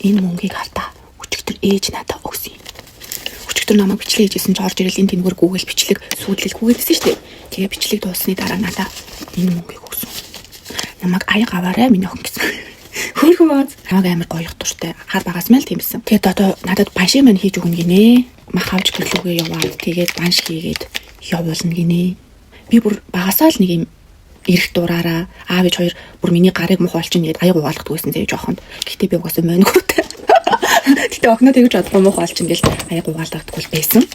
Энэ мөнгийг хардаа өчигдөр ээж надад өгсөн юм. Өчигдөр намайг бичлэг хийжсэн ч орж ирэл энэ тэнгэр гүүгэл бичлэг сүйдлэл гүгээдсэн шүү дээ. Тэгээ бичлэг дууссаны дараа надад энэ мөнгийг өгсөн. Намайг аяг аваарай миний охин гэсэн. Хөрхөн бааз. Намайг амар гоёх дуртай. Хар багаас мэл тиймсэн. Тэгээд одоо надад баншиг маань хийж өгнө гинэ. Мах авч гэлүүгээ яваад тэгээд банш хийгээд явуулна гинэ. Би бүр багасаа л нэг юм эрэх дураараа аав ээж хоёр бүр миний гарыг муухай олчихно гэдээ аяг угаалгад байсан зэ жоохонд. Гэхдээ би угаасаа мөнгөтэй. Гэтэ охиноо тэгж бодгоо муухай олчихно гэж аяг угаалгадаггүй байсан.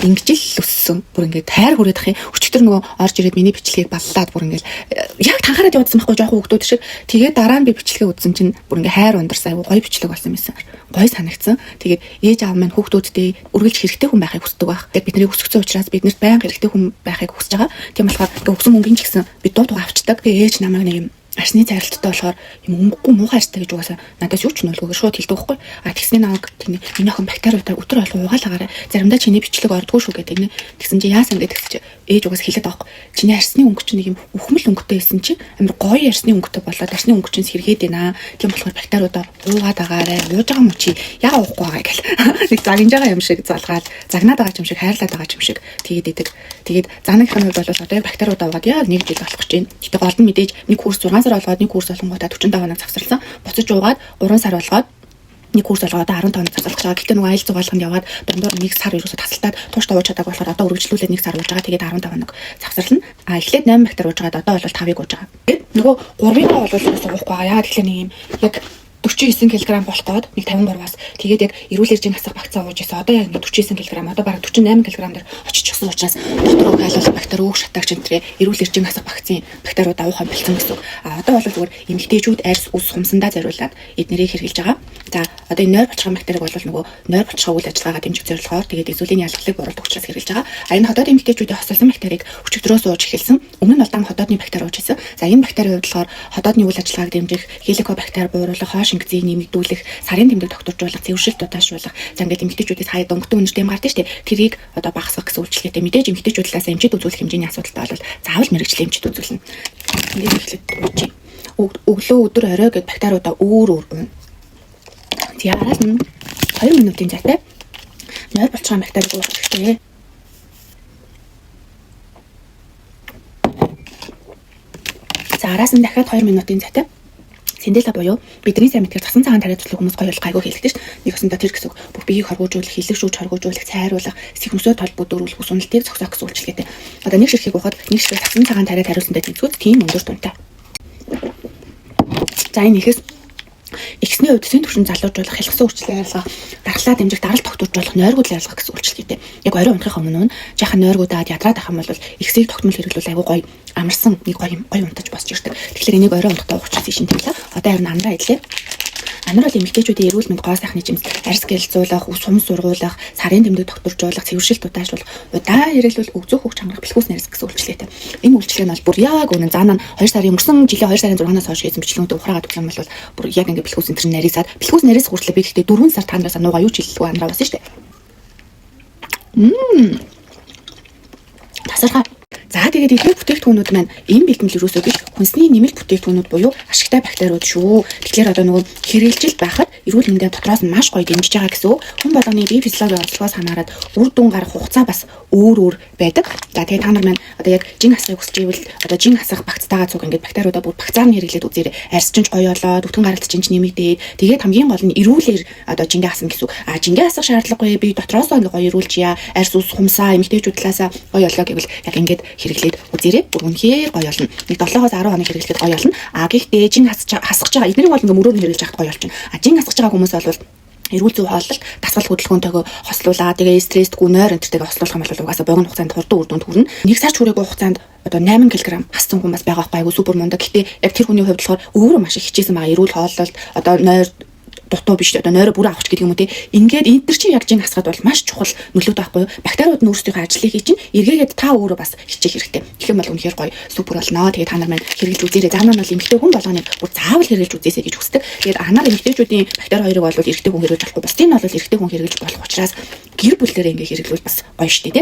Ингэж л өссөн. Бүр ингээд тайр хүрээд ах юм. Өчигдөр нөгөө орж ирээд миний бичлэгийг баллаад бүр ингээд яг танхаараад явуулсан байхгүй жоохон хүүхдүүд шиг. Тэгээд дараа нь би бичлэгээ үзсэн чинь бүр ингээд хайр ундарсан аюу гоё бичлэг болсон юмсан. Гоё санагдсан. Тэгээд ээж аав маань хүүхдүүдтэй үргэлж хэрэгтэй хүн байхыг хүсдэг байх. Тэгээд бидний өсгцэн учраас биднэрт байнга хэрэгтэй хүн байхыг хүсэж байгаа. Тийм болохоор өгсөн мөнгөний ч гэсэн бид дуу авчдаг. Тэгээд ээж намайг нэг юм арсны царилттай болохоор юм өнгөгүй муухай арстай гэж угаасаа надаас юу ч нөлгөөгүй шууд хэлдэг байхгүй. А тэгсний намайг тийм миний охин бактериудаар өдөр болго угаалгаараа заримдаа чиний бичлэг ордгоо шүү гэдэг нэг тэгсэн чи яасан гэдэг чи ээж угаас хэлээд байхгүй. Чиний арсны өнгө чинь нэг юм үхмэл өнгөтэй байсан чи амар гоё арсны өнгөтэй болоод арсны өнгө чинь сэргээд байна. Тийм болохоор бактериудаа уугаад агаарай. Ууж байгаа юм чи яга уухгүй байгаа гэл. Нэг загнаж байгаа юм шиг залгаад загнаад байгаа юм шиг хайрлаад байгаа юм шиг тэгээд идэг. Тэгээд загнахын хувьд бол одоо яг бактериудаа уугаад яг нэг жил болох гэж байна. Гэтэ гол нь мэдээж нэг курс 6 сар болгоод нэг курс болгонгуудаа 45 хоног завсарласан. Буцаж уугаад 3 сар болгоод нэг курс болгоод 15 хоног завсарлах гэж байгаа. Гэтэ нөгөө аялал зугаалганд яваад дундуур нэг сар ерөөсө тасалтаад тууштай ууж чадаагүй болохоор одоо үргэлжлүүлээд нэг сар ууж байгаа. Тэгээд 15 хоног завсарлана. А эхлээд 8 бактери ууж байгаа. Одоо бол 5-ыг ууж байгаа. Тэгээд нөгөө 3-ыг бол уухгүй байгаа. Яагаад тэгэхээр нэг юм яг 49 кг болох гээд нэг 53-аас тэгээд яг эрүүл эржийн хасах вакцины ууж байсан. Одоо яг 49 кг одоо бараг 48 кг дээр очиж гисэн учраас доктор хайлуулах бактери өөх шатаагч энтрээ эрүүл эржийн хасах вакцины бактериуд авах болсон гэсэн. А одоо бол зүгээр эмэгтэйчүүд арьс ус хумсандаа зориулаад эднэрийг хэрглэж байгаа. За одоо энэ нойр булчирхай бактерийг бол нөгөө нойр булчирхай үйл ажиллагаагаа дэмжих зорилгоор тэгээд инсулины ялгалыг бууруулах учраас хэрглэж байгаа. А энэ ходоод эмэгтэйчүүдийн хослолсон бактерийг өчигдрөөс ууж эхэлсэн. Өмнө нь удаан ходоодны бактери ууж байсан. За энэ бактерийн хувьд болохоор ходоодны үйл ажиллагааг дэмжих хеликобактер бууруулах шингэцийг нэмэгдүүлэх, сарын тэмдэг тогтворжуулах, цэвэршилт удаашруулах. За ингээд эмэгтэйчүүдээс хаяа дөнгөтөн үнэртэй юм гардаг шүү дээ. Тэрийг одоо багасгах гэсэн үйлчлэгээтэй мэдээж эмэгтэйчүүд талаас эмчит үзүүлэх хэмжээний асуудалтай бол заавал мэрэгжлийн эмчит үзүүлнэ. Ингээд эхлээд уучих. Өглөө өдөр орой гэд бактериудаа өөр уун. Яараас нь 2 минутын зайтай нойр булчирхай бактерийг уух хэрэгтэй. За араас нь дахиад 2 минутын зайтай Сэндэлэ буюу бидний сайн мэдгээр цасан цагаан тариад туслах хүмүүс гоё бол гайгүй хэлдэг ш. Нэг өсөндө тэр гэсэн бүх биеийг хоргоожуулах, хилэгшүүж хоргоожуулах, цайруулах, сихэмсөө толбод дөрвөлөх, үсүнэлтийг зогсоох гэсэн үйлчлэгээтэй. Одоо нэг ширхгийг уухад нэг ширхэг цасан цагаан тариад хариулсантай тэнцвүүд тийм өндөр тунтай. За энэ ихэс Ихсний хувьд сэн төвшин залуужуулах, хэлхсэн үйлчлэл арилгах, дархлаа дэмжих, дарал тогтворжуулах, нойргууд арилгах гэсэн үйлчлэгээтэй. Яг орой унтахын өмнө жаахан нойргуудаад ядраад ах юм бол ихсийг тогтмол хэрэглүүл аягүй гоё амарсан нэг гоё унтаж босч ирдэг. Тэгэхээр энийг орой унтахтаа уухч шин тэмлээ. Одоо харин амраа идлээ. Амар бол эмэгтэйчүүдийн эрүүл мэнд гоо сайхны жимс, арьс гэлзүүлэх, ус хум сургуулах, сарын тэмдэг тогтворжуулах, цэвэршилт удаашруулах, удаа хэрэглүүл өгзөх хөх чангарах бэлхүүс нарийнс гэсэн үйлчлэгээтэй. Энэ үйлчлэг нь бол бүр яг үнэн заанаа 2 сарын өнгөрсөн жилийн 2 сарын 6-наас хойш хийсэн бичлэгүүд ухраагаад өгсөн бол бүр яг ингэ бэлхүүс энэ нарийсаад бэлхүүс нарийнс хүртэл би гэхдээ 4 сар таандаас нуугаа юу ч хэллэггүй амраа болсон шүү дээ. Тасархаа. За тэгээд эдгээр бүтээгдэхүүнүүд маань ийм бэлтгэл юусоо биш хүнсний нэмэлт бүтээгдэхүүнүүд буюу ашигтай бактериуд шүү. Тэгэхээр одоо нөгөө хэрэгжилт байхад эрүүл мэндийн дотроос нь маш гоё дэмжиж байгаа гэсэн үг. Хүн болгоны бие физиологийн онцлогоос хамаарат үр дүн гарах хугацаа бас өөр байдаг. За тэгээд та нар маань одоо яг жин хасахыг хүсэж ивэл одоо жин хасах багцтайгаа цуг ингээд бактериудаа бүр багцаар нь хэрэглээд үзээрэй. Арьс чинь гоё болоод өтгөн гаралт чинь нэмэгдээд тэгээд хамгийн гол нь эрүүлэр одоо жингээ хасна гэсэн үг. А жингээ хасах шаардлагагүй би дотроос нь гоё эрүүлжийа. Арьс ус хумсаа эмэгтэйчүүд талаасаа гоё болоо гэвэл яг ингээд хэрэглээд үзээрэй. Бүр үнэхээр гоё болно. Нэг 7-оос 10 хоног хэрэглэхэд гоё болно. А гэхдээ жин хасах байгаа эднийг бол ингээ мөрөөр нь хэрэглэж яхад гоё болчихно. А жин хасах байгаа хүмүүс бол эрүүл зүй хооллолт, дасгал хөдөлгөөнтэйгөө хослуулаа. Тэгээ стрессдгүй нойр энтертэйгээ хослуулах юм бол угаасаа богино хугацаанд хурдан үр дүнд хүрнэ. Нэг сар ч хүрээгүй хугацаанд одоо 8 кг хассан хүн бас байгаа байхгүй айгу супер мундаг. Гэтэ яг тэр хүний хувьд болохоор өөрөө маш их хичээсэн байгаа. Эрүүл хооллолт одоо нойр дутуу биш одоо нойроо бүрээ авах гэдэг юм уу те. Ингээд энэ төр чи яг жин хасгаад бол маш чухал нөлөөтэй байхгүй юу? Бактериуд нь өөрсдийнхөө ажлыг хийж чинь эргээгээд та өөрөө бас хичээх хэрэгтэй. Тэгэх юм бол үнэхээр гоё супер болно. Тэгээд та нар маань хэрэглэж үзээрэй. Заанаа нь бол эмэгтэй хүн болгоны бүр заавал хэрэглэж үзээсэй гэж хүсдэг. Тэгээд анаар эмэгтэйчүүдийн бактери хоёрыг бол эрэгтэй хүн хэрэглэж болохгүй. Бусдын нь бол эрэгтэй хүн хэрэглэж болох учраас гэр бүлээрээ ингээ хэрэглүүл бас гоё штэ те.